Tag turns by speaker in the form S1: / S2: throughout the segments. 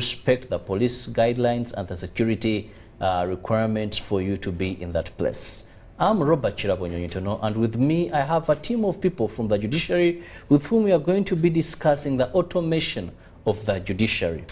S1: respect the police guidelines and the security requirements for you to be in that place. I'm Robert Chirabonyonyitono, and with me I have a team of people from the judiciary with whom we are going to be discussing the automation of the judiciary.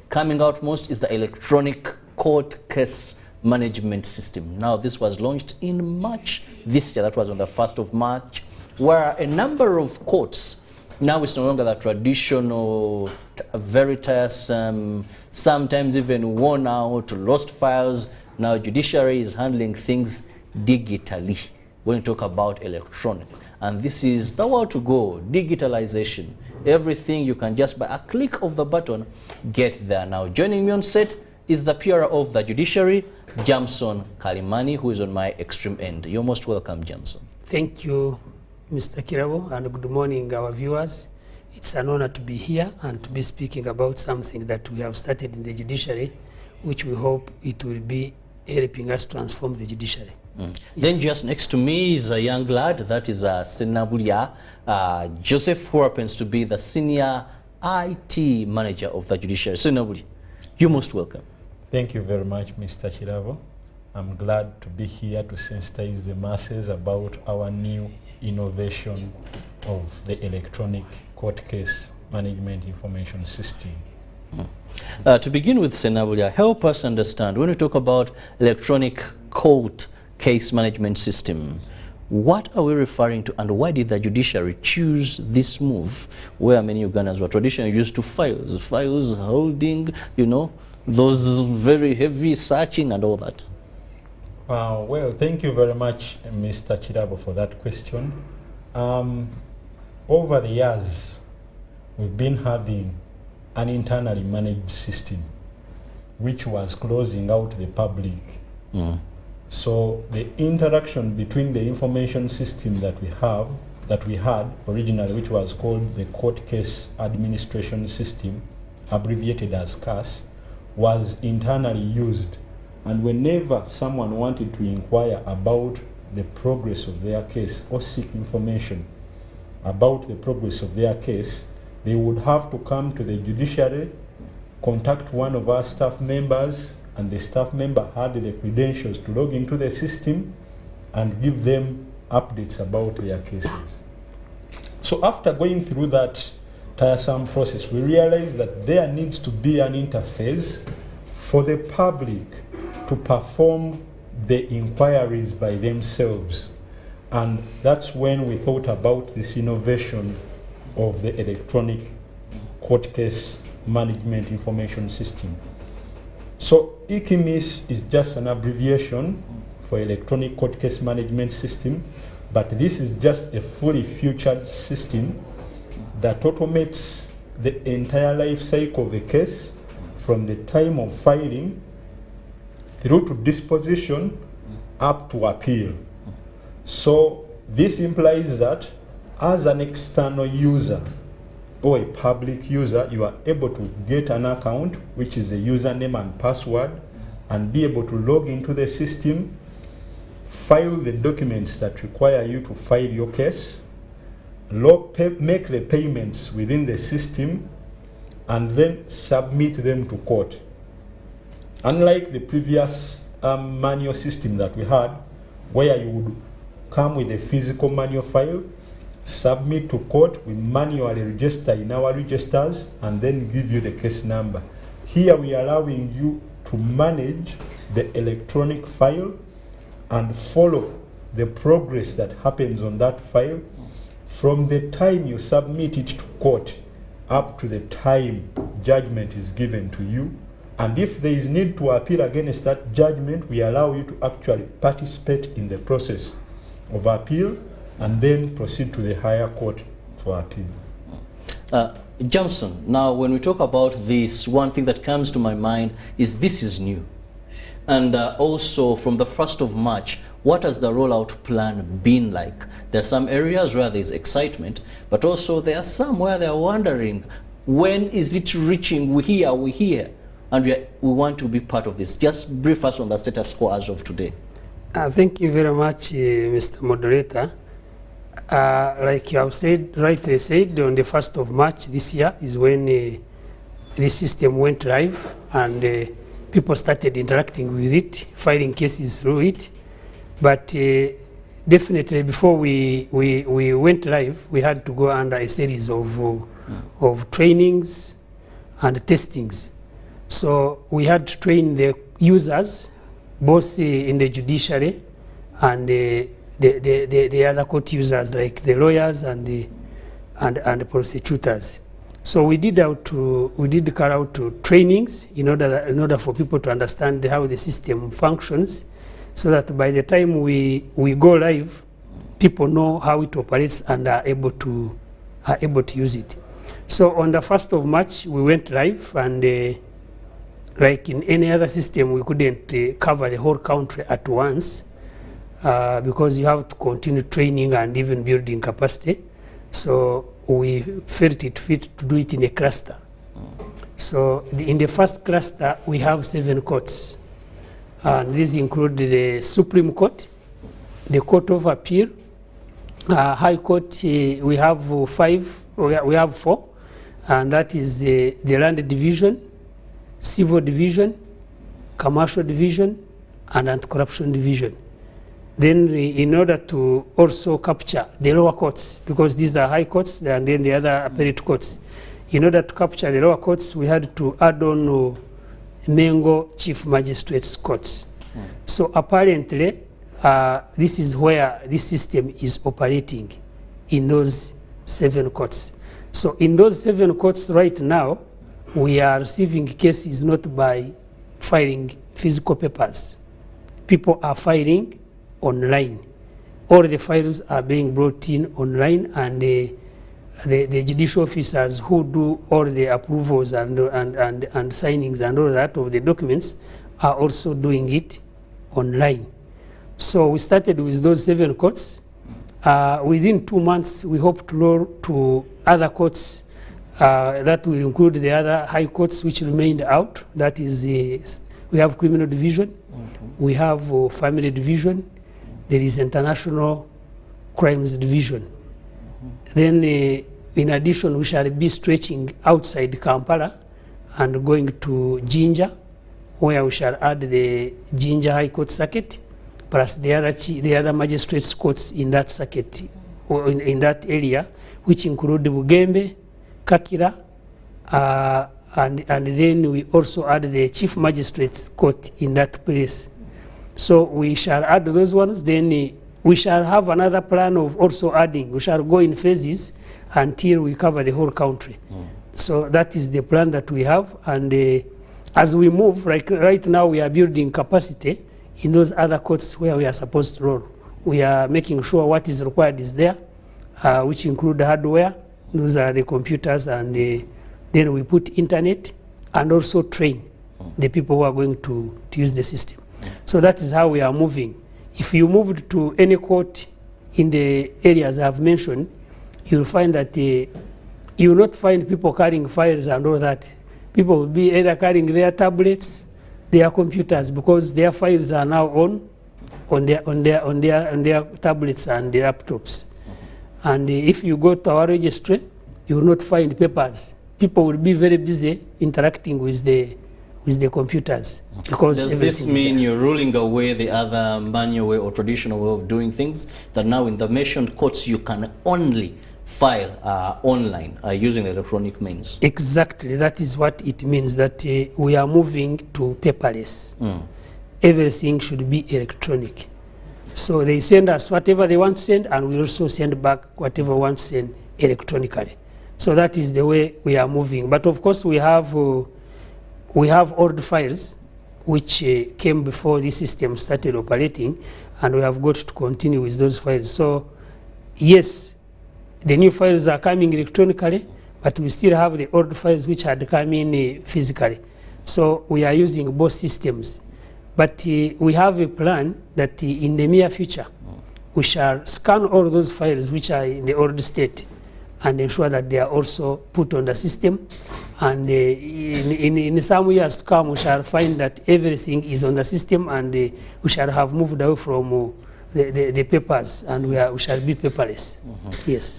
S1: Coming out most is the electronic court case management system. Now, this was launched in March this year. That was on the 1st of March, where a number of courts, now it's no longer the traditional, very tiresome, sometimes even worn out, lost files. Now judiciary is handling things digitally when you talk about electronic. And this is the way to go, digitalization. Everything you can just by a click of the button get there. Now joining me on set is the PRO of the judiciary, Jamson Kalimani, who is on my extreme end. You're most welcome, Jamson.
S2: Thank you, Mr. Kirabo, and good morning, our viewers. It's an honor to be here and to be speaking about something that we have started in the judiciary, which we hope it will be helping us transform the judiciary.
S1: Then just next to me is a young lad, that is Senabulia Joseph, who happens to be the senior IT manager of the judiciary. Senabulia, you're most welcome.
S3: Thank you very much, Mr. Chirabo. I'm glad to be here to sensitize the masses about our new innovation of the electronic court case management information system.
S1: To begin with, Senabulia, help us understand, when we talk about electronic court case management system, what are we referring to, and why did the judiciary choose this move, where many Ugandans were traditionally used to files holding, you know, those very heavy searching and all that?
S3: Well, thank you very much, Mr. Chirabo, for that question. Over the years, we've been having an internally managed system which was closing out the public. So the interaction between the information system that we had originally, which was called the Court Case Administration System, abbreviated as CAS, was internally used. And whenever someone wanted to inquire about the progress of their case or seek information about the progress of their case, they would have to come to the judiciary, contact one of our staff members, and the staff member had the credentials to log into the system and give them updates about their cases. So after going through that tiresome process, we realized that there needs to be an interface for the public to perform the inquiries by themselves. And that's when we thought about this innovation of the electronic court case management information system. So ECMIS is just an abbreviation for electronic court case management system, but this is just a fully featured system that automates the entire life cycle of a case from the time of filing through to disposition up to appeal. So this implies that as an external user or a public user, you are able to get an account, which is a username and password, and be able to log into the system, file the documents that require you to file your case, make the payments within the system, and then submit them to court. Unlike the previous manual system that we had, where you would come with a physical manual file, submit to court, we manually register in our registers, and then give you the case number. Here we are allowing you to manage the electronic file and follow the progress that happens on that file from the time you submit it to court up to the time judgment is given to you. And if there is need to appeal against that judgment, we allow you to actually participate in the process of appeal and then proceed to the higher court for appeal.
S1: Johnson, now when we talk about this, one thing that comes to my mind is this is new. And also from the 1st of March, what has the rollout plan been like? There are some areas where there's excitement, but also there are some where they're wondering, when is it reaching? We hear, and we want to be part of this. Just brief us on the status quo as of today.
S2: Thank you very much, Mr. Moderator. Like you have said, rightly said, on the 1st of March this year is when the system went live, and people started interacting with it, filing cases through it. But definitely before we went live, we had to go under a series of trainings and testings. So we had to train the users, both in the judiciary and the other court users, like the lawyers and the prosecutors. So we did carry out trainings in order for people to understand how the system functions, so that by the time we go live, people know how it operates and are able to use it. So on the 1st of March, we went live, and like in any other system, we couldn't cover the whole country at once because you have to continue training and even building capacity. So we felt it fit to do it in a cluster. So in the first cluster, we have 7 courts. And these include the Supreme Court, the Court of Appeal, High Court. We have 4, and that is the Land Division, Civil Division, Commercial Division, and Anti-Corruption Division. Then in order to also capture the lower courts, because these are high courts and then the other appellate courts, in order to capture the lower courts, we had to add on Mengo Chief Magistrates Courts. So apparently, this is where this system is operating, in those 7 courts. So in those 7 courts right now, we are receiving cases not by filing physical papers. People are filing online. All the files are being brought in online, and the judicial officers who do all the approvals and signings and all that of the documents are also doing it online. So we started with those 7 courts. Within 2 months, we hope to roll to other courts that will include the other high courts which remained out. That is, we have criminal division, we have family division, there is international crimes division. Then in addition, we shall be stretching outside Kampala and going to Jinja, where we shall add the Jinja High Court Circuit, plus the other magistrates courts in that circuit, or in that area, which include Bugembe, Kakira, and then we also add the Chief Magistrates Court in that place. So we shall add those ones, then we shall have another plan of also adding. We shall go in phases until we cover the whole country. So that is the plan that we have, and as we move, right now we are building capacity in those other courts where we are supposed to roll. We are making sure what is required is there, which include hardware. Those are the computers, and then we put internet and also train the people who are going to use the system. So that is how we are moving. If you moved to any court in the areas I have mentioned, you'll find that you will not find people carrying files and all that. People will be either carrying their tablets, their computers, because their files are now on their tablets and their laptops. And if you go to our registry, you will not find papers. People will be very busy interacting with the computers. Because
S1: does this mean you're ruling away the other manual way or traditional way of doing things, that now in the mentioned courts you can only file online using electronic means?
S2: Exactly, that is what it means, that we are moving to paperless. Everything should be electronic. So they send us whatever they want to send, and we also send back whatever we want to send electronically. So that is the way we are moving. But of course we have old files which came before this system started operating, and we have got to continue with those files. So yes, the new files are coming electronically, but we still have the old files which had come in physically. So we are using both systems. But we have a plan that in the near future, we shall scan all those files which are in the old state and ensure that they are also put on the system. And in some years to come, we shall find that everything is on the system, and we shall have moved away from the papers, and we shall be paperless. Yes.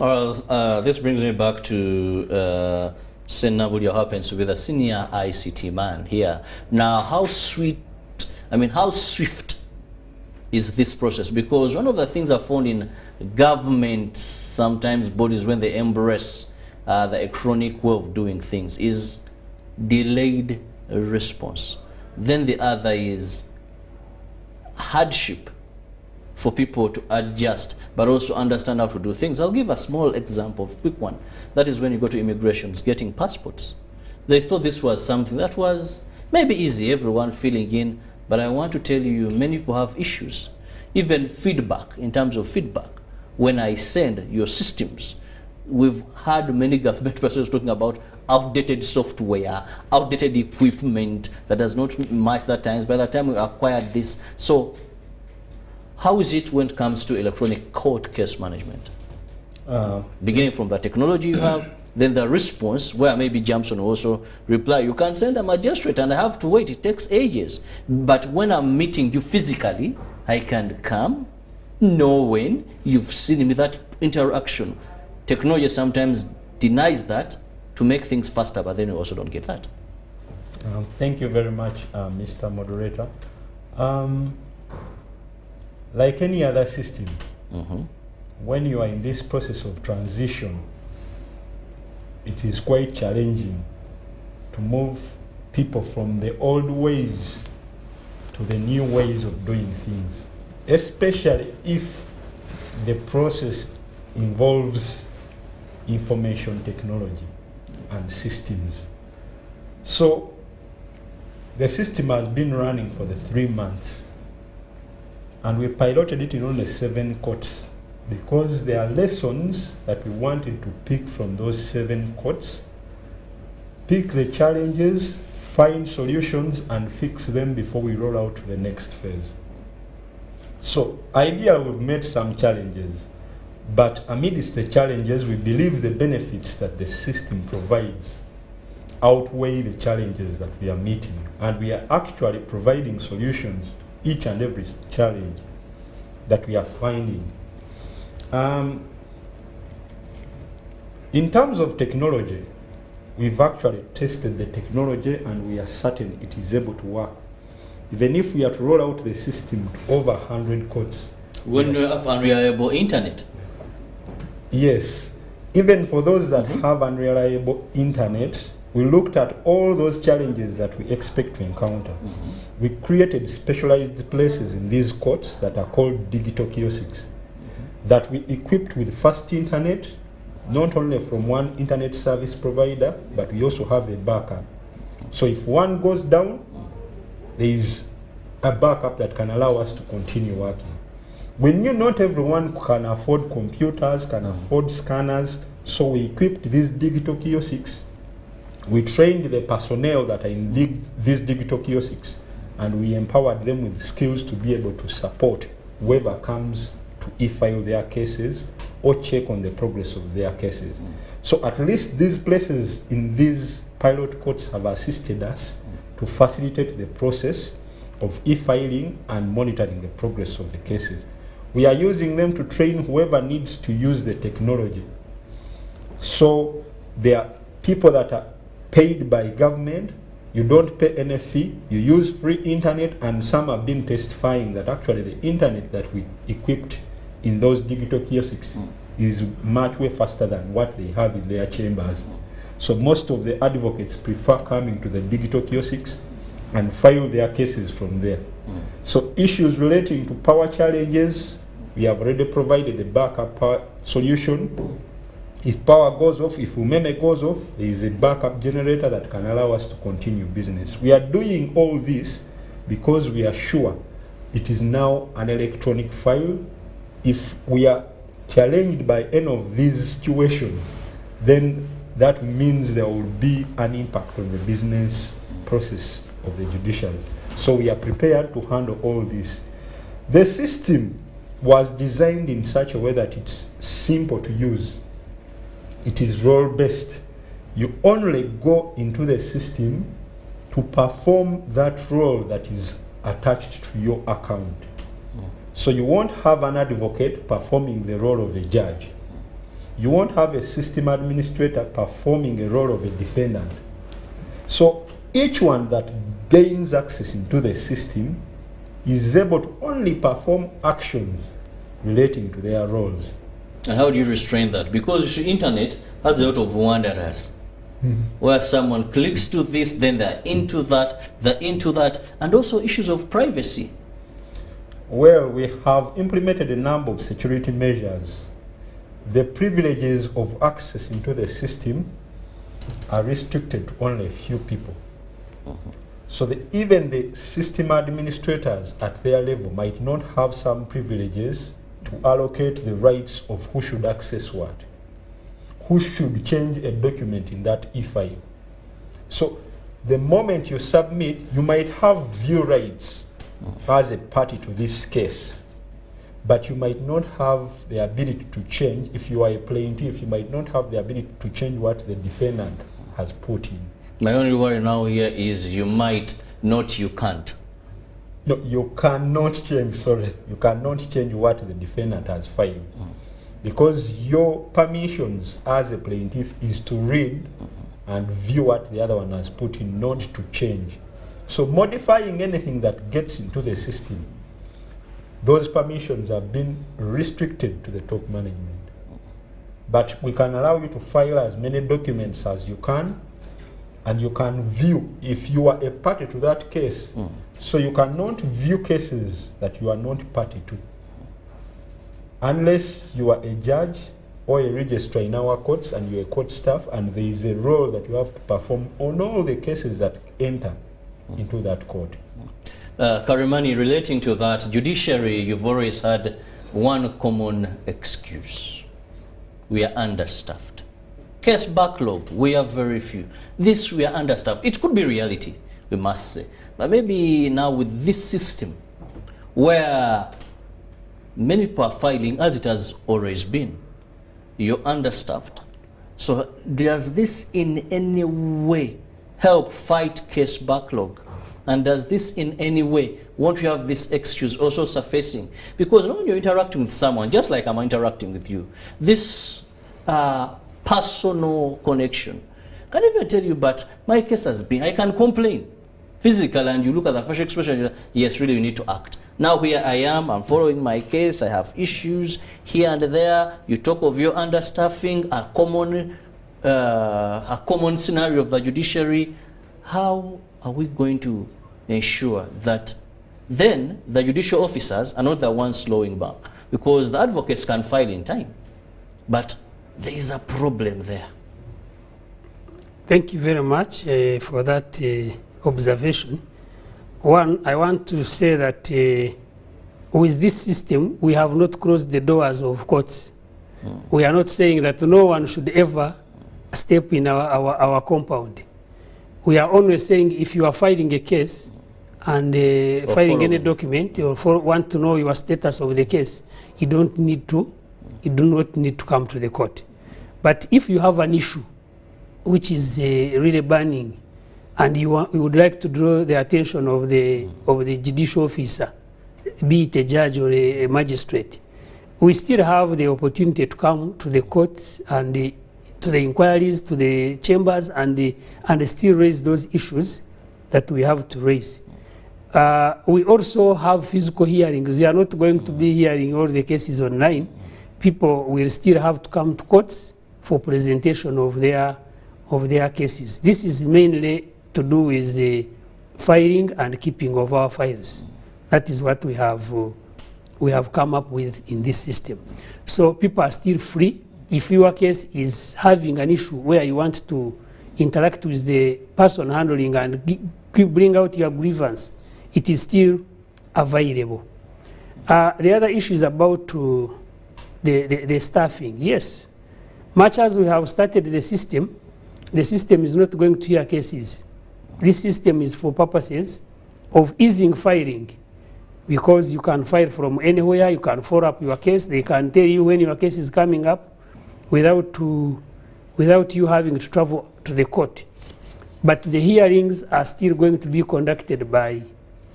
S1: This brings me back to Senabulio happens to be the senior ICT man here. Now, how swift is this process? Because one of the things I found in government, sometimes bodies, when they embrace the electronic way of doing things, is delayed response. Then the other is hardship for people to adjust, but also understand how to do things. I'll give a small example, a quick one. That is when you go to immigrations, getting passports. They thought this was something that was maybe easy, everyone filling in, but I want to tell you, many people have issues. Even feedback, in terms of feedback, when I send your systems, we've had many government persons talking about outdated software, outdated equipment that does not match that times by the time we acquired this. So how is it when it comes to electronic court case management? Beginning from the technology you have, then the response, where maybe Jameson also reply, you can send a magistrate and I have to wait, it takes ages. But when I'm meeting you physically, I can come, know when you've seen me, that interaction. Technology sometimes denies that to make things faster, but then you also don't get that.
S3: Thank you very much, Mr. Moderator. Like any other system, when you are in this process of transition, it is quite challenging to move people from the old ways to the new ways of doing things, especially if the process involves information technology and systems. So the system has been running for the 3 months, and we piloted it in only 7 courts because there are lessons that we wanted to pick from those 7 courts, pick the challenges, find solutions, and fix them before we roll out to the next phase. So ideally, we've met some challenges, but amidst the challenges, we believe the benefits that the system provides outweigh the challenges that we are meeting, and we are actually providing solutions to each and every challenge that we are finding. In terms of technology, we've actually tested the technology and we are certain it is able to work. Even if we are to roll out the system to over 100 courts.
S1: When you have unreliable internet?
S3: Yes. Even for those that have unreliable internet, we looked at all those challenges that we expect to encounter. We created specialized places in these courts that are called digital kiosks that we equipped with fast internet, not only from one internet service provider, but we also have a backup. So if one goes down, there is a backup that can allow us to continue working. We knew not everyone can afford computers, can afford scanners, so we equipped these digital kiosks. We trained the personnel that are in these digital kiosks, and we empowered them with skills to be able to support whoever comes to e-file their cases or check on the progress of their cases. So at least these places in these pilot courts have assisted us to facilitate the process of e-filing and monitoring the progress of the cases. We are using them to train whoever needs to use the technology. So there are people that are paid by government, you don't pay any fee, you use free internet, and some have been testifying that actually the internet that we equipped in those digital kiosks is much way faster than what they have in their chambers. So most of the advocates prefer coming to the digital kiosks and file their cases from there. So issues relating to power challenges, we have already provided a backup power solution. If power goes off, if umeme goes off, there is a backup generator that can allow us to continue business. We are doing all this because we are sure it is now an electronic file. If we are challenged by any of these situations, then that means there will be an impact on the business process of the judiciary. So we are prepared to handle all this. The system was designed in such a way that it's simple to use. It is role-based. You only go into the system to perform that role that is attached to your account. So you won't have an advocate performing the role of a judge. you won't have a system administrator performing a role of a defendant. So each one that gains access into the system is able to only perform actions relating to their roles.
S1: And how do you restrain that? Because the internet has a lot of wanderers. Where someone clicks to this, then they're into that, and also issues of privacy.
S3: Well, we have implemented a number of security measures. The privileges of access into the system are restricted to only a few people. So even the system administrators at their level might not have some privileges to allocate the rights of who should access what, who should change a document in that e-file. So the moment you submit, you might have view rights as a party to this case, but you might not have the ability to change. If you are a plaintiff, you might not have the ability to change what the defendant has put in.
S1: My only worry now here is you might not, you can't.
S3: No, you cannot change, sorry. You cannot change what the defendant has filed. Because your permissions as a plaintiff is to read and view what the other one has put in, not to change. So modifying anything that gets into the system, those permissions have been restricted to the top management. But we can allow you to file as many documents as you can, and you can view if you are a party to that case. So you cannot view cases that you are not party to, unless you are a judge or a registrar in our courts and you're a court staff, and there is a role that you have to perform on all the cases that enter into that court.
S1: Karimani, relating to that, judiciary, you've always had one common excuse. We are understaffed. Case backlog, we have very few. This, we are understaffed. It could be reality, we must say. But maybe now with this system, where many people are filing, as it has always been, you're understaffed. So does this in any way help fight case backlog? And does this in any way, won't you have this excuse also surfacing? Because when you're interacting with someone, just like I'm interacting with you, this personal connection, I can even tell you, but my case has been, I can complain physically, and you look at the facial expression, you're like, yes, really, you need to act. Now here I am, I'm following my case, I have issues here and there. You talk of your understaffing, a common scenario of the judiciary. How are we going to ensure that then the judicial officers are not the ones slowing back? Because the advocates can file in time, but there is a problem there.
S2: Thank you very much for that observation. One, I want to say that with this system, we have not closed the doors of courts. We are not saying that no one should ever step in our compound. We are always saying if you are filing a case and filing any document or want to know your status of the case, you do not need to come to the court. But if you have an issue which is really burning, and you would like to draw the attention of the judicial officer, be it a judge or a magistrate, we still have the opportunity to come to the courts and to the inquiries, to the chambers, and still raise those issues that we have to raise. We also have physical hearings. We are not going to be hearing all the cases online. People will still have to come to courts for presentation of their cases. This is mainly to do with the filing and keeping of our files. That is what we have come up with in this system. So people are still free. If your case is having an issue where you want to interact with the person handling and bring out your grievance, it is still available. The other issue is about the staffing. Yes, much as we have started the system is not going to hear cases. This system is for purposes of easing filing, because you can file from anywhere, you can follow up your case, they can tell you when your case is coming up without you having to travel to the court. But the hearings are still going to be conducted by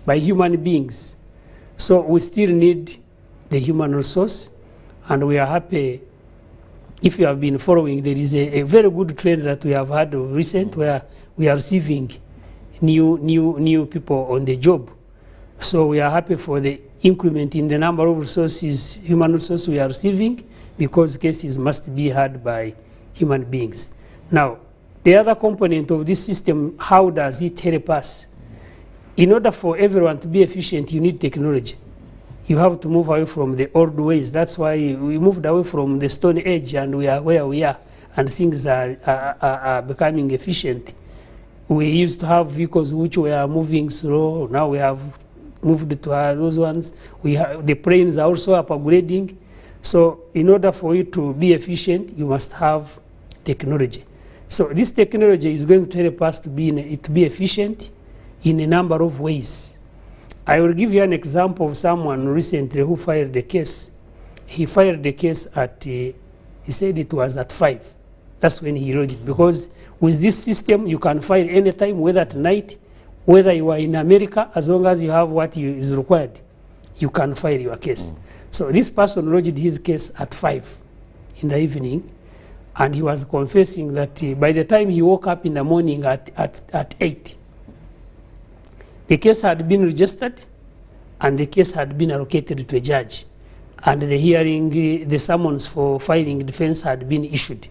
S2: human beings. So we still need the human resource, and we are happy if you have been following, there is a very good trend that we have had of recent where we are receiving new people on the job. So we are happy for the increment in the number of resources, human resources we are receiving, because cases must be heard by human beings. Now, the other component of this system, how does it help us? In order for everyone to be efficient, you need technology. You have to move away from the old ways. That's why we moved away from the Stone Age, and we are where we are, and things are becoming efficient. We used to have vehicles which were moving slow. Now we have moved to those ones. The planes are also upgrading. So in order for you to be efficient, you must have technology. So this technology is going to help us to be efficient in a number of ways. I will give you an example of someone recently who filed a case. He filed the case at, he said it was at 5. That's when he wrote it. Because with this system, you can file anytime, whether at night, whether you are in America, as long as you have what is required, you can file your case. So this person wrote his case at 5 in the evening, and he was confessing that by the time he woke up in the morning at 8, the case had been registered and the case had been allocated to a judge, and the hearing, the summons for filing defense had been issued.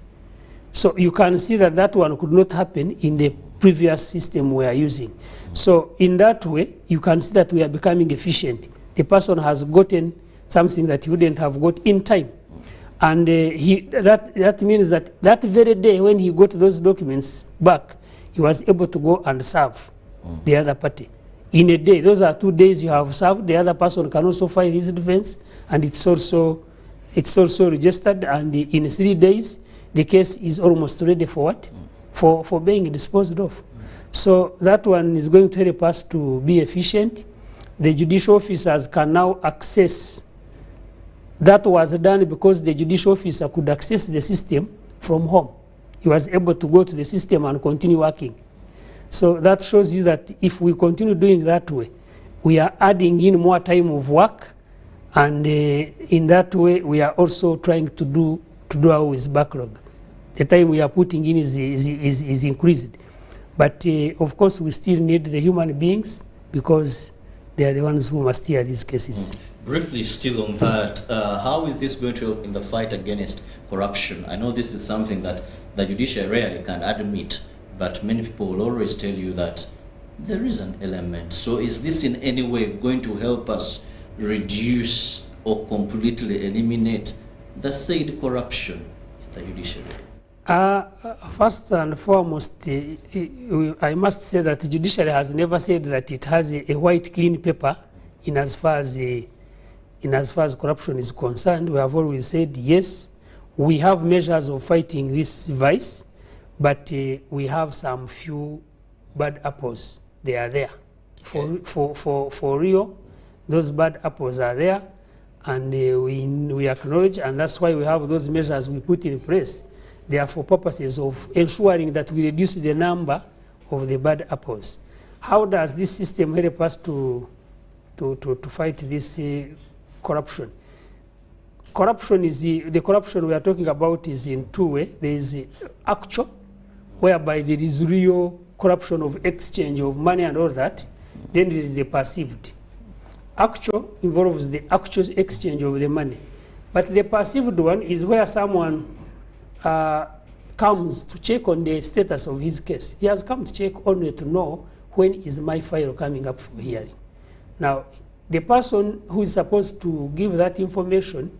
S2: So you can see that that one could not happen in the previous system we are using. So in that way, you can see that we are becoming efficient. The person has gotten something that he wouldn't have got in time. And that means that that very day when he got those documents back, he was able to go and serve the other party. In a day, those are 2 days you have served. The other person can also file his defense, and it's also registered, and in 3 days, the case is almost ready for what? For being disposed of. So that one is going to help us to be efficient. The judicial officers can now access. That was done because the judicial officer could access the system from home. He was able to go to the system and continue working. So that shows you that if we continue doing that way, we are adding in more time of work, and in that way we are also trying to do our backlog. The time we are putting in is increased. But of course we still need the human beings, because they are the ones who must hear these cases.
S1: Briefly still on that, how is this going to help in the fight against corruption? I know this is something that the judiciary rarely can admit, but many people will always tell you that there is an element. So is this in any way going to help us reduce or completely eliminate the said corruption in the judiciary?
S2: First and foremost, I must say that the judiciary has never said that it has a white clean paper in as far as corruption is concerned. We have always said, yes, we have measures of fighting this vice, but we have some few bad apples. They are there. For real, those bad apples are there, and we acknowledge, and that's why we have those measures we put in place. They are for purposes of ensuring that we reduce the number of the bad apples. How does this system help us to fight this corruption? Corruption is the corruption we are talking about is in 2 ways. There is actual, whereby there is real corruption of exchange of money and all that. Then there is the perceived. Actual involves the actual exchange of the money, but the perceived one is where someone comes to check on the status of his case. He has come to check only to know when is my file coming up for hearing. Now, the person who is supposed to give that information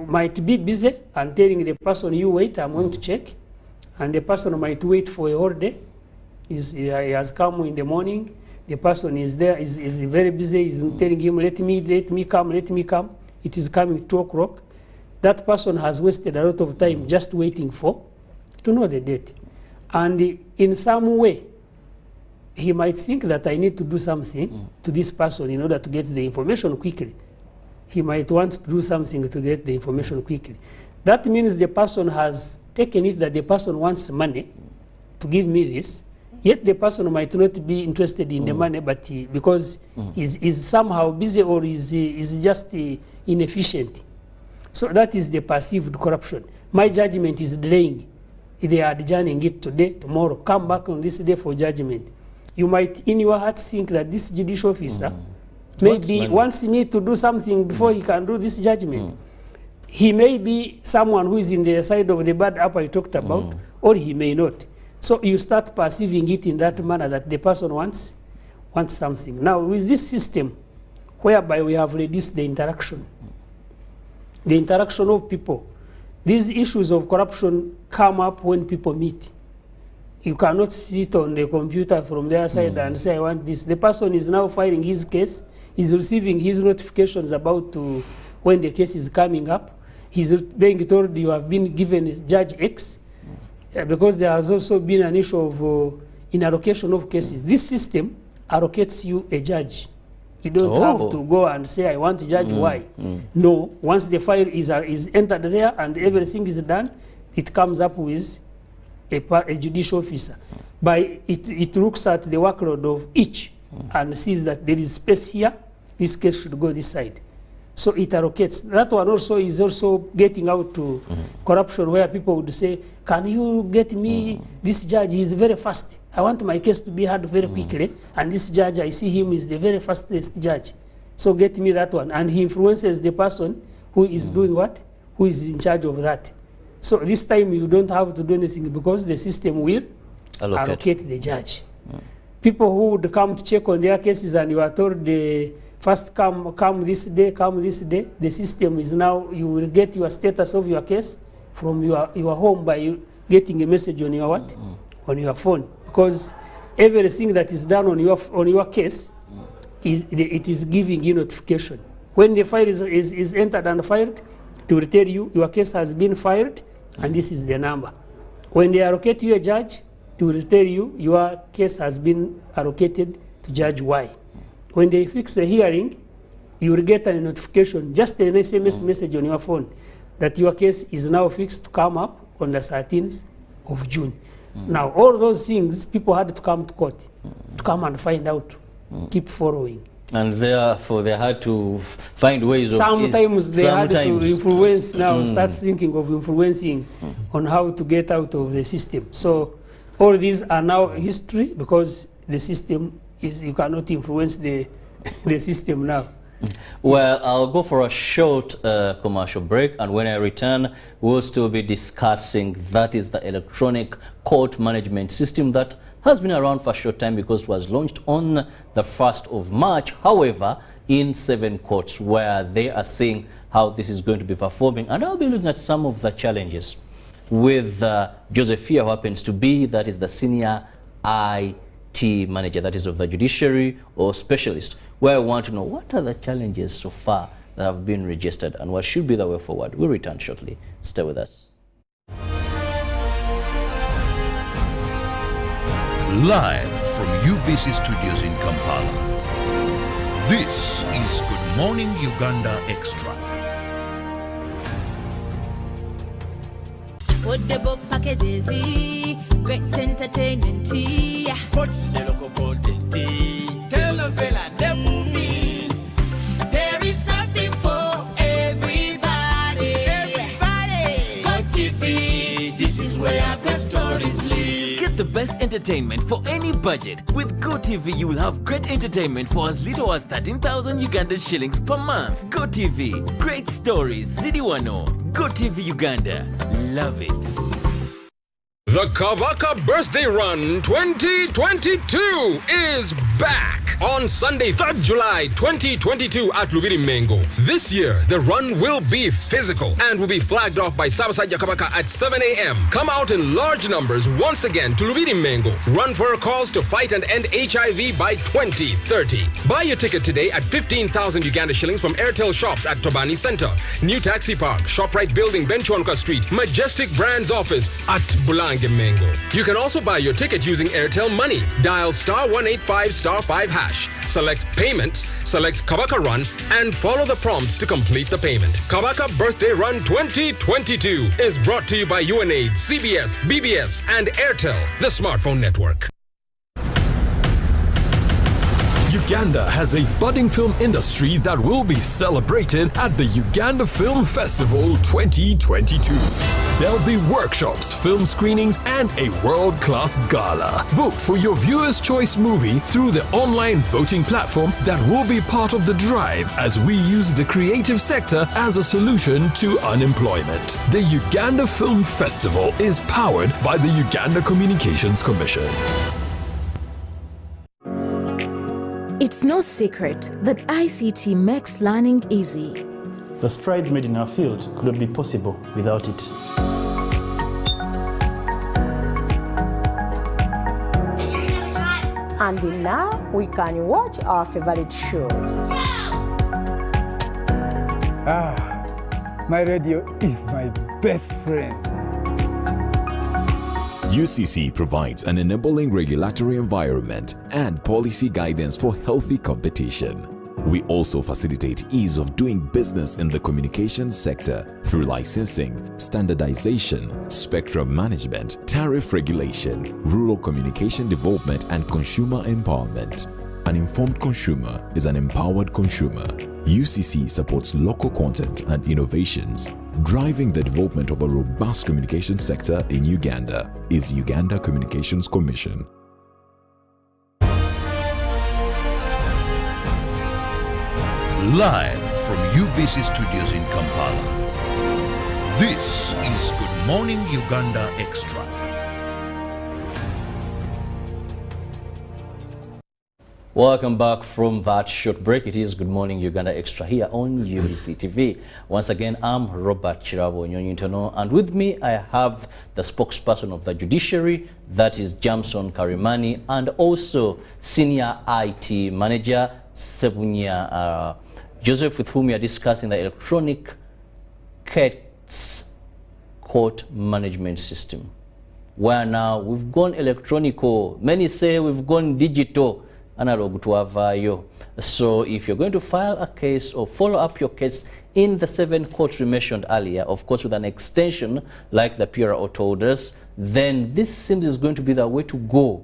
S2: might be busy and telling the person, you wait, I'm going to check. And the person might wait for a whole day. He has come in the morning. The person is there, is very busy, is telling him, let me come. It is coming 2 o'clock. That person has wasted a lot of time just waiting to know the date. And in some way, he might think that I need to do something to this person in order to get the information quickly. He might want to do something to get the information quickly. That means the person has taken it that the person wants money to give me this, yet the person might not be interested in the money, but because is somehow busy or is just inefficient. So that is the perceived corruption. My judgment is delaying. They are adjourning it today, tomorrow. Come back on this day for judgment. You might, in your heart, think that this judicial officer maybe wants me to do something before he can do this judgment. He may be someone who is in the side of the bad apple I talked about, or he may not. So you start perceiving it in that manner that the person wants something. Now, with this system, whereby we have reduced the interaction of people, these issues of corruption come up when people meet. You cannot sit on the computer from their side and say, I want this. The person is now filing his case, is receiving his notifications about when the case is coming up. He's being told you have been given Judge X, because there has also been an issue of in allocation of cases. This system allocates you a judge. You don't have to go and say, I want Judge Y. No, once the file is entered there and everything is done, it comes up with a judicial officer. It looks at the workload of each and sees that there is space here, this case should go this side. So it allocates. That one also is also getting out to corruption, where people would say, can you get me, this judge is very fast. I want my case to be heard very quickly, and this judge, I see him is the very fastest judge. So get me that one. And he influences the person who is doing what? Who is in charge of that. So this time you don't have to do anything because the system will allocate the judge. People who would come to check on their cases and you are told first come this day, the system is now, you will get your status of your case from your home by getting a message on your what? On your phone. Because everything that is done on your case, it is giving you notification. When the file is entered and filed, it will tell you your case has been filed and this is the number. When they allocate you a judge, it will tell you your case has been allocated to Judge Y. When they fix the hearing, you will get a notification, just an SMS message on your phone, that your case is now fixed to come up on the 13th of June. Now, all those things, people had to come to court, to come and find out, keep following.
S1: And therefore, they had to find ways of...
S2: Sometimes they had to influence now, start thinking of influencing on how to get out of the system. So all these are now history because the system is, you cannot influence the system now.
S1: Well, I'll go for a short commercial break, and when I return, we'll still be discussing, that is the electronic court management system that has been around for a short time because it was launched on the 1st of March. However, in 7 courts where they are seeing how this is going to be performing, and I'll be looking at some of the challenges with Josephia, who happens to be, that is the senior IT manager, that is of the judiciary or specialist, where I want to know what are the challenges so far that have been registered and what should be the way forward. We'll return shortly. Stay with us.
S4: Live from UBC Studios in Kampala, this is Good Morning Uganda Extra.
S5: Affordable packages, great entertainment,
S6: sports, the local content, telenovela, the movies.
S5: There is something for everybody.
S6: Everybody,
S5: Go TV,
S6: this is where great stories live.
S7: Get the best entertainment for any budget. With GoTV, you will have great entertainment for as little as 13,000 Uganda shillings per month. GoTV, great stories, Zidiwano. GoTV Uganda, love it.
S8: The Kabaka Birthday Run 2022 is back on Sunday, 3rd July 2022 at Lubiri Mengo. This year, the run will be physical and will be flagged off by Sabasaja Kabaka at 7 a.m. Come out in large numbers once again to Lubiri Mengo. Run for a cause to fight and end HIV by 2030. Buy your ticket today at 15,000 Uganda shillings from Airtel shops at Tobani Center, New Taxi Park, ShopRite Building, Benchwanka Street, Majestic Brands Office at Bulange Mengo. You can also buy your ticket using Airtel Money. Dial *185 *5 hash. Select Payments, select Kabaka Run, and follow the prompts to complete the payment. Kabaka Birthday Run 2022 is brought to you by UNAID, CBS, BBS, and Airtel, the smartphone network.
S9: Uganda has a budding film industry that will be celebrated at the Uganda Film Festival 2022. There'll be workshops, film screenings, and a world-class gala. Vote for your viewer's choice movie through the online voting platform that will be part of the drive as we use the creative sector as a solution to unemployment. The Uganda Film Festival is powered by the Uganda Communications Commission.
S10: It's no secret that ICT makes learning easy.
S11: The strides made in our field could not be possible without it.
S12: And now we can watch our favorite shows.
S13: My radio is my best friend.
S14: UCC provides an enabling regulatory environment and policy guidance for healthy competition. We also facilitate ease of doing business in the communications sector through licensing, standardization, spectrum management, tariff regulation, rural communication development, and consumer empowerment. An informed consumer is an empowered consumer. UCC supports local content and innovations. Driving the development of a robust communication sector in Uganda is Uganda Communications Commission.
S4: Live from UBC Studios in Kampala, this is Good Morning Uganda Extra.
S1: Welcome back from that short break. It is Good Morning Uganda Extra here on UBC TV. Once again, I'm Robert Chirabo Nyonyintono, and with me I have the spokesperson of the judiciary, that is Jamson Karimani, and also Senior IT Manager Sebunya Joseph, with whom we are discussing the electronic case court management system, where now we've gone electronical. Many say we've gone digital. Analog to avayo. So if you're going to file a case or follow up your case in the 7 courts we mentioned earlier, of course with an extension like the PRO told us, then this seems is going to be the way to go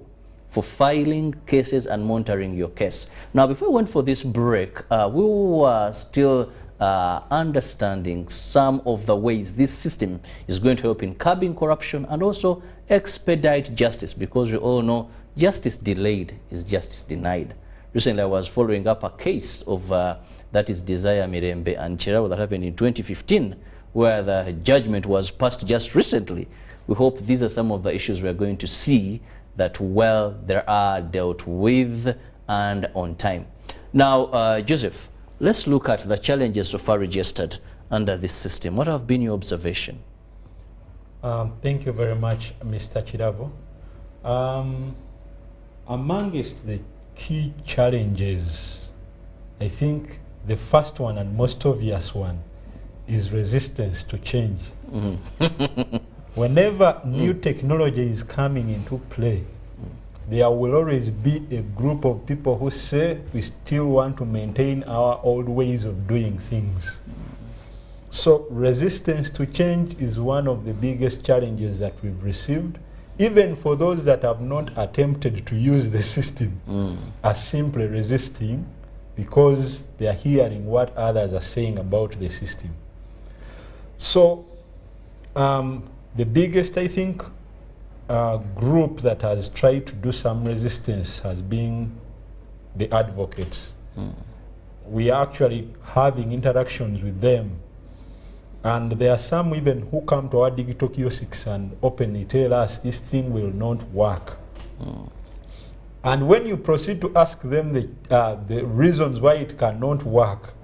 S1: for filing cases and monitoring your case. Now, before we went for this break, we were still understanding some of the ways this system is going to help in curbing corruption and also expedite justice, because we all know justice delayed is justice denied. Recently, I was following up a case of that is Desire Mirembe and Chirabo that happened in 2015, where the judgment was passed just recently. We hope these are some of the issues we are going to see that, well, there are dealt with and on time. Now, Joseph, let's look at the challenges so far registered under this system. What have been your observation?
S3: Thank you very much, Mr. Chirabo. Amongst the key challenges, I think the first one and most obvious one is resistance to change. Whenever new technology is coming into play, there will always be a group of people who say we still want to maintain our old ways of doing things. So resistance to change is one of the biggest challenges that we've received. Even for those that have not attempted to use the system, are simply resisting because they are hearing what others are saying about the system. So the biggest, I think, group that has tried to do some resistance has been the advocates. We are actually having interactions with them. And there are some even who come to our digital kiosks and openly tell us this thing will not work. And when you proceed to ask them the reasons why it cannot work,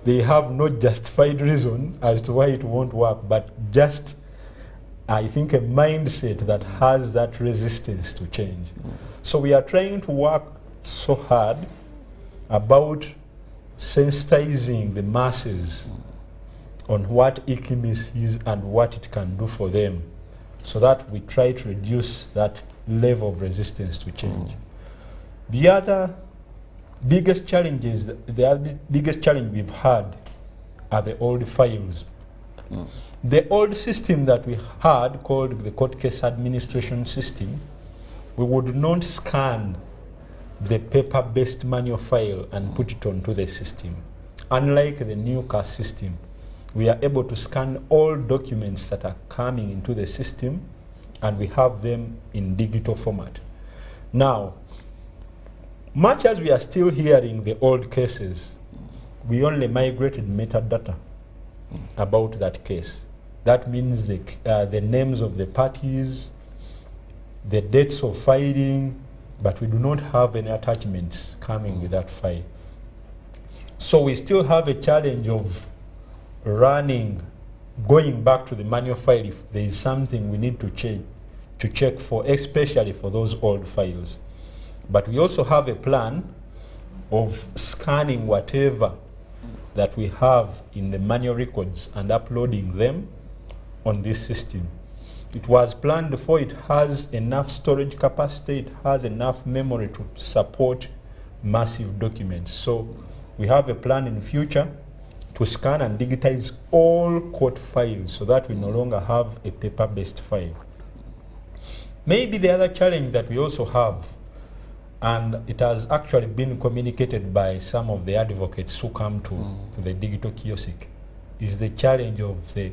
S3: they have no justified reason as to why it won't work, but just, I think, a mindset that has that resistance to change. So we are trying to work so hard about sensitizing the masses on what e-KIMS is and what it can do for them, so that we try to reduce that level of resistance to change. The other biggest challenges, the biggest challenge we've had are the old files. The old system that we had, called the court case administration system, we would not scan the paper-based manual file and put it onto the system. Unlike the new CAS system, we are able to scan all documents that are coming into the system, and we have them in digital format. Now, much as we are still hearing the old cases, we only migrated metadata about that case. That means the names of the parties, the dates of filing, but we do not have any attachments coming with that file. So we still have a challenge of going back to the manual file if there is something we need to check for, especially for those old files. But we also have a plan of scanning whatever that we have in the manual records and uploading them on this system. It was planned for, it has enough storage capacity, it has enough memory to support massive documents. So we have a plan in future to scan and digitize all court files so that we no longer have a paper-based file. Maybe the other challenge that we also have, and it has actually been communicated by some of the advocates who come to the digital kiosk, is the challenge of the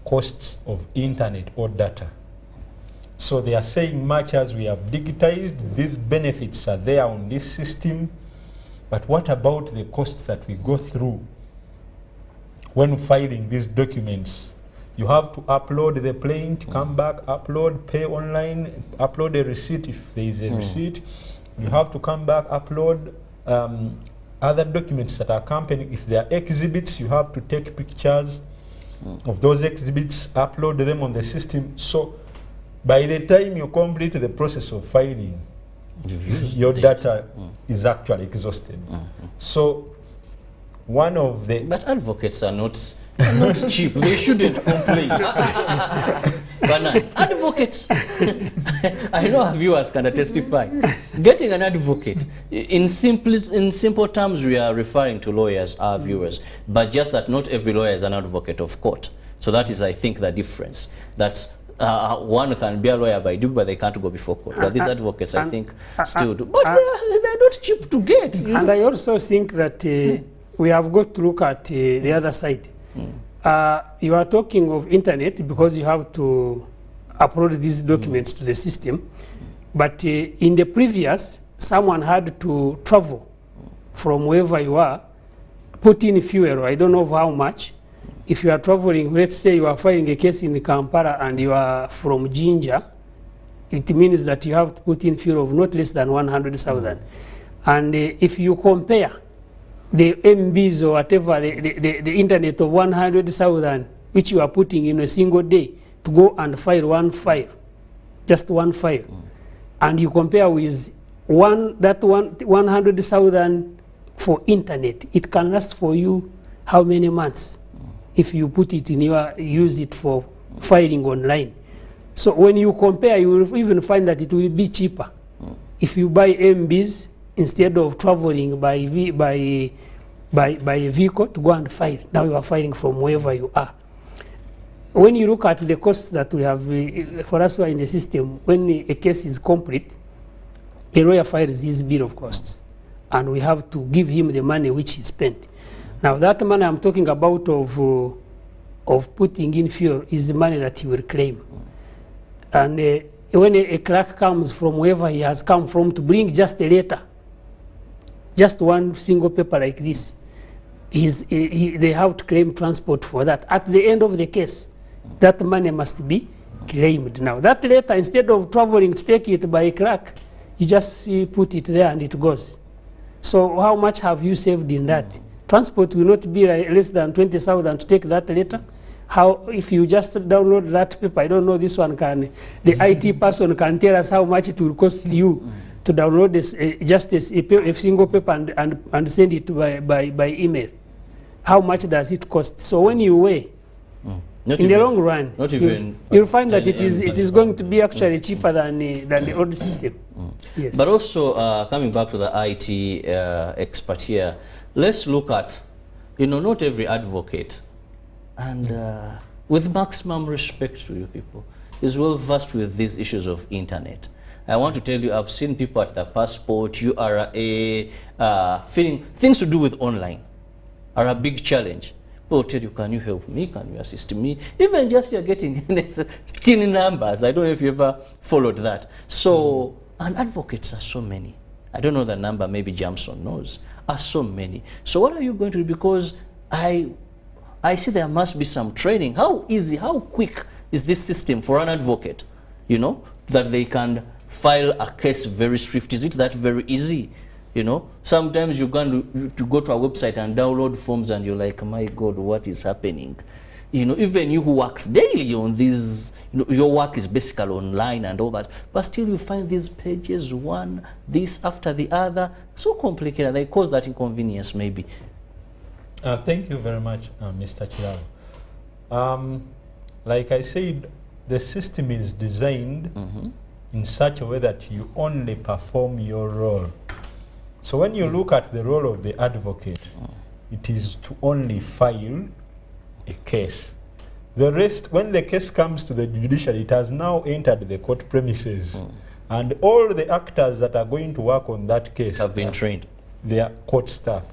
S3: costs of internet or data. So they are saying, much as we have digitized, these benefits are there on this system, but what about the costs that we go through when filing these documents? You have to upload the plaint, come back, upload, pay online, upload a receipt if there is a receipt. You have to come back, upload other documents that are accompanying. If there are exhibits, you have to take pictures of those exhibits, upload them on the system. So by the time you complete the process of filing, your data is actually exhausted. So one of the...
S1: But advocates are not cheap. They shouldn't complain. Advocates, I know our viewers can testify. Getting an advocate, in simple terms, we are referring to lawyers, our viewers, but just that not every lawyer is an advocate of court. So that is, I think, the difference. That one can be a lawyer by duty, but they can't go before court. But these advocates, I think, still do. But they're not cheap to get.
S2: And I also think that we have got to look at the other side. You are talking of internet because you have to upload these documents to the system. But in the previous, someone had to travel from wherever you are, put in fuel, I don't know how much. If you are traveling, let's say you are filing a case in Kampala and you are from Jinja, it means that you have to put in fuel of not less than 100,000. And if you compare the MBs or whatever, the internet of 100,000, which you are putting in a single day to go and file one file, just one file, and you compare with 100,000 for internet, it can last for you how many months if you put it in use it for filing online. So when you compare, you will even find that it will be cheaper if you buy MBs instead of traveling by a vehicle to go and file. Now you are filing from wherever you are. When you look at the costs that we have, for us who are in the system, when a case is complete, a lawyer files his bill of costs, and we have to give him the money which he spent. Now that money I'm talking about of putting in fuel is the money that he will claim. And when a clerk comes from wherever he has come from to bring just a letter, just one single paper like this, they have to claim transport for that. At the end of the case, that money must be claimed. Now that letter, instead of traveling to take it by a clerk, you just put it there and it goes. So how much have you saved in that? Transport will not be less than 20,000 to take that letter. How, if you just download that paper, I don't know, this one can, the IT person can tell us how much it will cost you to download this, just a single paper and send it by email. How much does it cost? So when you weigh, in the long run, you'll find that it is going to be actually cheaper than the old system. Yes.
S1: But also, coming back to the IT expert here, let's look at, not every advocate, and with maximum respect to you people, is well versed with these issues of internet. I want to tell you, I've seen people at the passport, URA, feeling things to do with online are a big challenge. People tell you, can you help me? Can you assist me? Even just you're getting tin numbers. I don't know if you ever followed that. So, and advocates are so many. I don't know the number, maybe Jamson knows, are so many. So what are you going to do? Because I see there must be some training. How easy, how quick is this system for an advocate, you know, that they can file a case very swift? Is it that very easy? You know, sometimes you're going to go to a website and download forms and you're like, my God, what is happening? You know, even you who works daily on these, you know, your work is basically online and all that, but still you find these pages, one, this after the other, so complicated, they cause that inconvenience maybe.
S3: Thank you very much, Mr. Chirao. Like I said, the system is designed in such a way that you only perform your role. So when you look at the role of the advocate, it is to only file a case. The rest, when the case comes to the judiciary, it has now entered the court premises. And all the actors that are going to work on that case
S1: have been trained.
S3: They are court staff.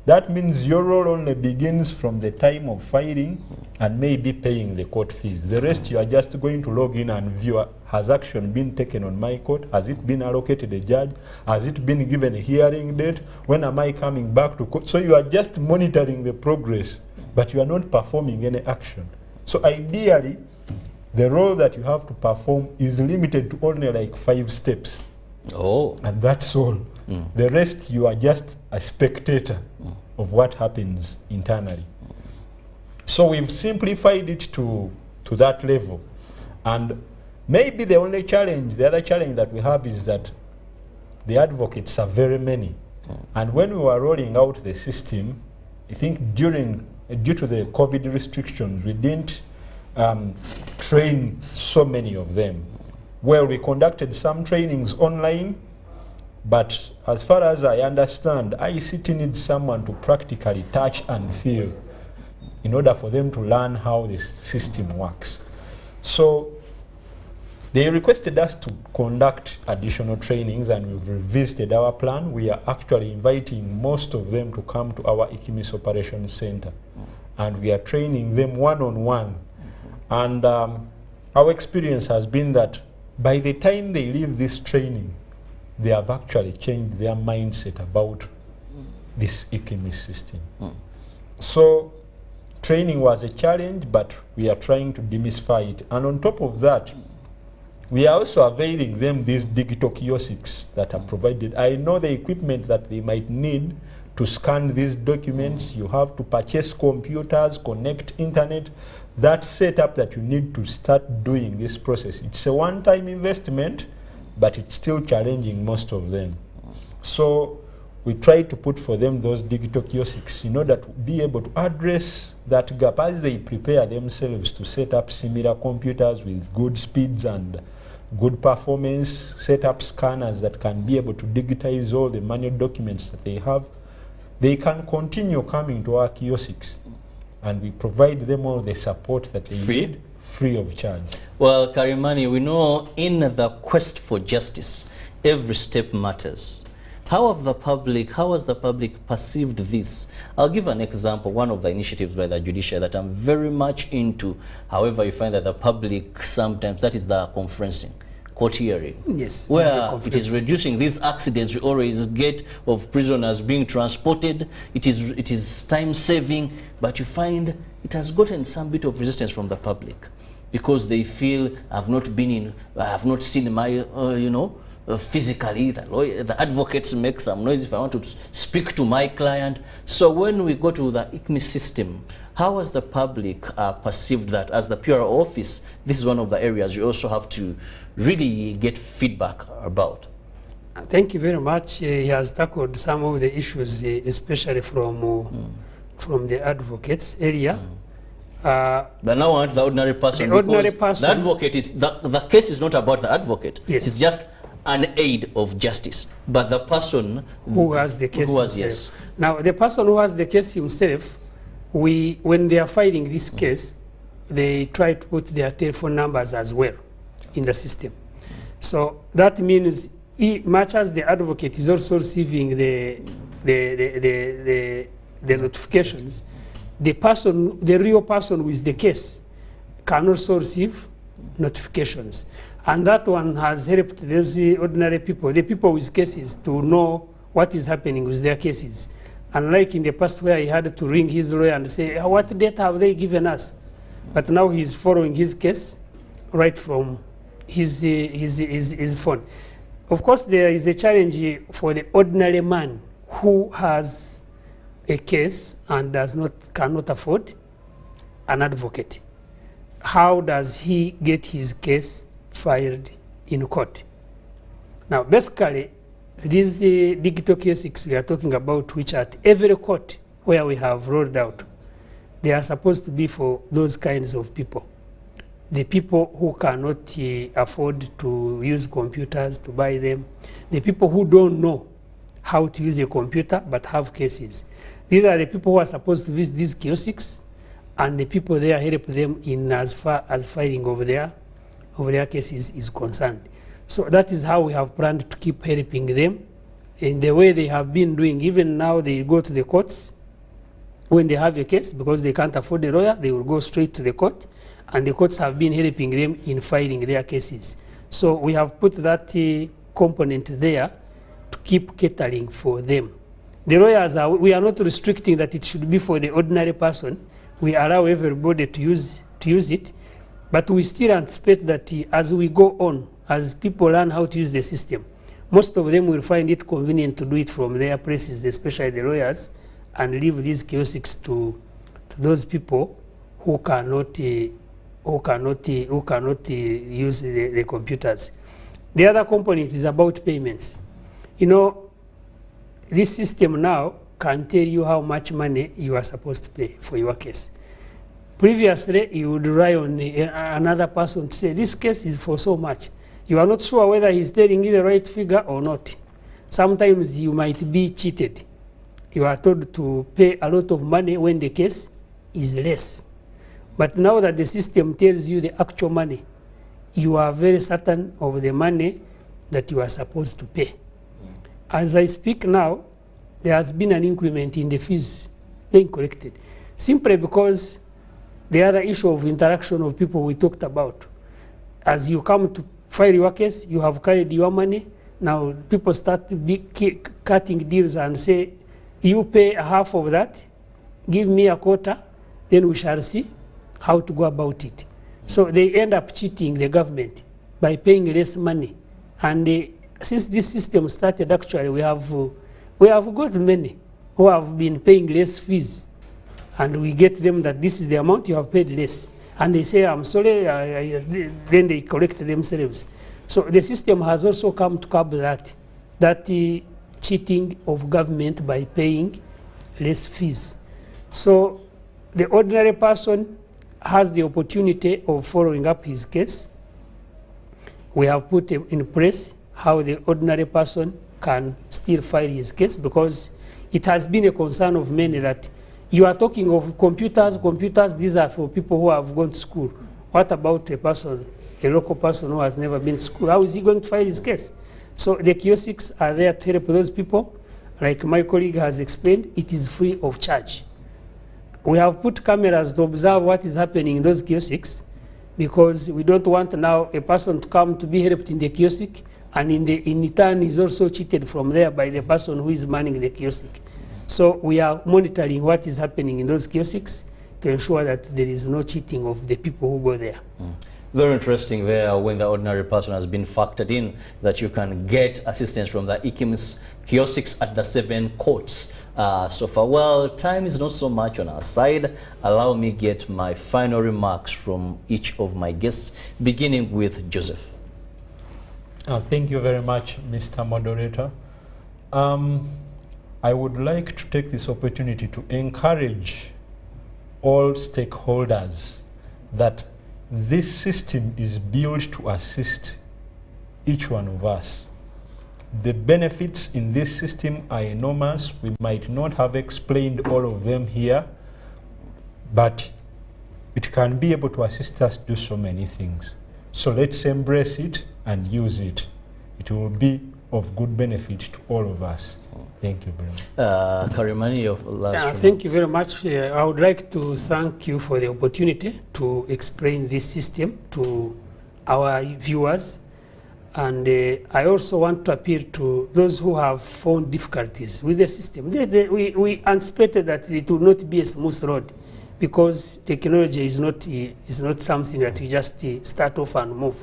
S3: That means your role only begins from the time of filing and maybe paying the court fees. The rest you are just going to log in and view, has action been taken on my court? Has it been allocated a judge? Has it been given a hearing date? When am I coming back to court? So you are just monitoring the progress, but you are not performing any action. So ideally, the role that you have to perform is limited to only like 5 steps. And that's all. The rest, you are just a spectator of what happens internally. So we've simplified it to that level. And maybe the only challenge, the other challenge that we have is that the advocates are very many. And when we were rolling out the system, I think due to the COVID restrictions, we didn't train so many of them. Well, we conducted some trainings online, but as far as I understand, ICT needs someone to practically touch and feel in order for them to learn how this system works. So they requested us to conduct additional trainings, and we've revisited our plan. We are actually inviting most of them to come to our ICMIS Operations Center, and we are training them one-on-one. And our experience has been that by the time they leave this training, they have actually changed their mindset about this ICMIS system. So training was a challenge, but we are trying to demystify it. And on top of that, we are also availing them these digital kiosks that are provided. I know the equipment that they might need to scan these documents. You have to purchase computers, connect internet. That setup that you need to start doing this process. It's a one-time investment, but it's still challenging most of them. So we try to put for them those digital kiosks in order to be able to address that gap as they prepare themselves to set up similar computers with good speeds and good performance, set up scanners that can be able to digitize all the manual documents that they have. They can continue coming to our kiosks, and we provide them all the support that they need, free of charge.
S1: Well, Karimani, we know in the quest for justice, every step matters. How has the public perceived this? I'll give an example, one of the initiatives by the judiciary that I'm very much into. However, you find that the public sometimes, that is the conferencing, court hearing.
S2: Yes.
S1: Where it is reducing these accidents we always get of prisoners being transported. It is time saving, but you find it has gotten some bit of resistance from the public because they feel I have not seen my, physically, the advocates make some noise if I want to speak to my client. So when we go to the ICMIS system, how has the public perceived that? As the PR office, this is one of the areas you also have to really get feedback about.
S2: Thank you very much. He has tackled some of the issues, especially from the advocates area.
S1: But now I want the ordinary person.
S2: The ordinary person.
S1: The advocate is, the case is not about the advocate.
S2: Yes.
S1: It's just an aid of justice. But the person
S2: who has the case himself.
S1: Yes.
S2: Now, the person who has the case himself, when they are filing this case, they try to put their telephone numbers as well in the system. So that means much as the advocate is also receiving the notifications, the real person with the case can also receive notifications. And that one has helped those ordinary people, the people with cases, to know what is happening with their cases. Unlike in the past where he had to ring his lawyer and say, what data have they given us? But now he's following his case right from his phone. Of course, there is a challenge for the ordinary man who has a case and cannot afford an advocate. How does he get his case filed in court? Now, basically, these digital kiosks we are talking about, which at every court where we have rolled out, they are supposed to be for those kinds of people. The people who cannot afford to use computers, to buy them. The people who don't know how to use a computer but have cases. These are the people who are supposed to visit these kiosks, and the people there help them in as far as filing over their cases is concerned. So that is how we have planned to keep helping them in the way they have been doing. Even now they go to the courts when they have a case, because they can't afford a lawyer, they will go straight to the court, and the courts have been helping them in filing their cases. So we have put that component there to keep catering for them. The lawyers we are not restricting that it should be for the ordinary person. We allow everybody to use it, but we still anticipate that as we go on, as people learn how to use the system, most of them will find it convenient to do it from their places, especially the lawyers, and leave these kiosks to those people who cannot use the computers. The other component is about payments. You know, this system now can tell you how much money you are supposed to pay for your case. Previously, you would rely on another person to say, this case is for so much. You are not sure whether he's telling you the right figure or not. Sometimes you might be cheated. You are told to pay a lot of money when the case is less. But now that the system tells you the actual money, you are very certain of the money that you are supposed to pay. As I speak now, there has been an increment in the fees being collected, simply because the other issue of interaction of people we talked about. As you come to file your case, you have carried your money. Now people start cutting deals and say, you pay half of that, give me a quarter, then we shall see how to go about it. So they end up cheating the government by paying less money. And since this system started, actually, we have got many who have been paying less fees. And we get them that this is the amount you have paid less. And they say, I'm sorry, then they collect themselves. So the system has also come to curb that cheating of government by paying less fees. So the ordinary person has the opportunity of following up his case. We have put in place how the ordinary person can still file his case, because it has been a concern of many that you are talking of computers, these are for people who have gone to school. What about a local person who has never been to school? How is he going to file his case? So the kiosks are there to help those people. Like my colleague has explained, it is free of charge. We have put cameras to observe what is happening in those kiosks, because we don't want now a person to come to be helped in the kiosk, and in turn is also cheated from there by the person who is manning the kiosk. So we are monitoring what is happening in those kiosks to ensure that there is no cheating of the people who go there.
S1: Very interesting there, when the ordinary person has been factored in, that you can get assistance from the IKIMS kiosks at the 7 courts. So far, well, time is not so much on our side. Allow me get my final remarks from each of my guests, beginning with Joseph.
S3: Thank you very much, Mr. Moderator. I would like to take this opportunity to encourage all stakeholders that this system is built to assist each one of us. The benefits in this system are enormous. We might not have explained all of them here, but it can be able to assist us do so many things. So let's embrace it and use it. It will be of good benefit to all of us. Thank you very much.
S1: Karimani, your last remark.
S2: Thank you very much. I would like to thank you for the opportunity to explain this system to our viewers. And I also want to appeal to those who have found difficulties with the system. We anticipated that it will not be a smooth road because technology is not something that you just start off and move.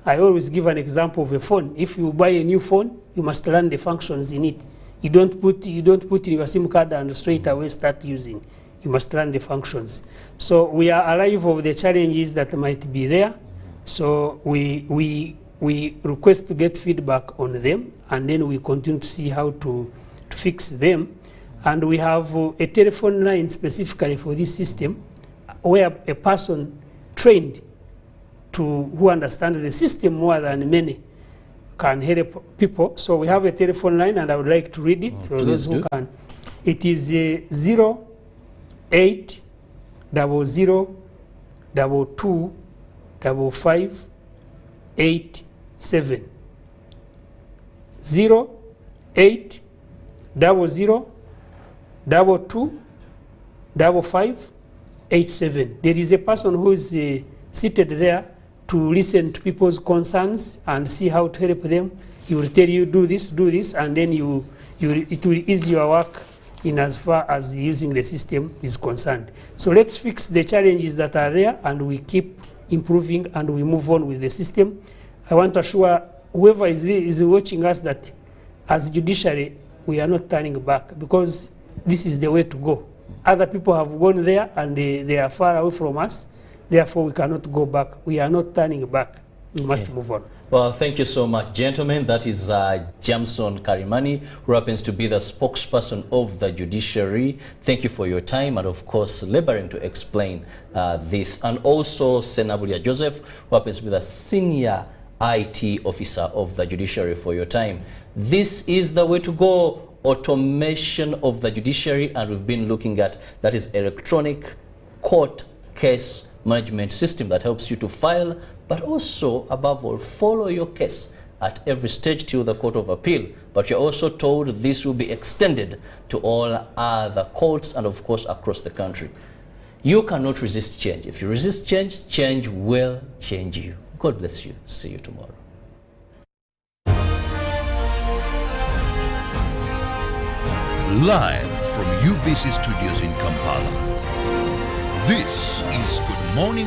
S2: I always give an example of a phone. If you buy a new phone, you must learn the functions in it. You don't put in your SIM card and straight away start using. You must learn the functions. So we are alive of the challenges that might be there. So we request to get feedback on them, and then we continue to see how to fix them. And we have a telephone line specifically for this system where a person trained who understands the system more than many can help people. So we have a telephone line, and I would like to read it. So those who can. It is 0800225587. 0800225587. There is a person who is seated there to listen to people's concerns and see how to help them. He will tell you, do this, and then it will ease your work in as far as using the system is concerned. So let's fix the challenges that are there, and we keep improving and we move on with the system. I want to assure whoever is watching us that as judiciary, we are not turning back, because this is the way to go. Other people have gone there and they are far away from us. Therefore, we cannot go back. We are not turning back. We must move on.
S1: Well, thank you so much, gentlemen. That is Jamson Karimani, who happens to be the spokesperson of the judiciary. Thank you for your time and, of course, laboring to explain this. And also, Senabulia Joseph, who happens to be the senior IT officer of the judiciary, for your time. This is the way to go, automation of the judiciary, and we've been looking at that is electronic court case management system that helps you to file, but also, above all, follow your case at every stage till the Court of Appeal. But you're also told this will be extended to all other courts and, of course, across the country. You cannot resist change. If you resist change, change will change you. God bless you. See you tomorrow.
S4: Live from UBC Studios in Kampala, this is Good Morning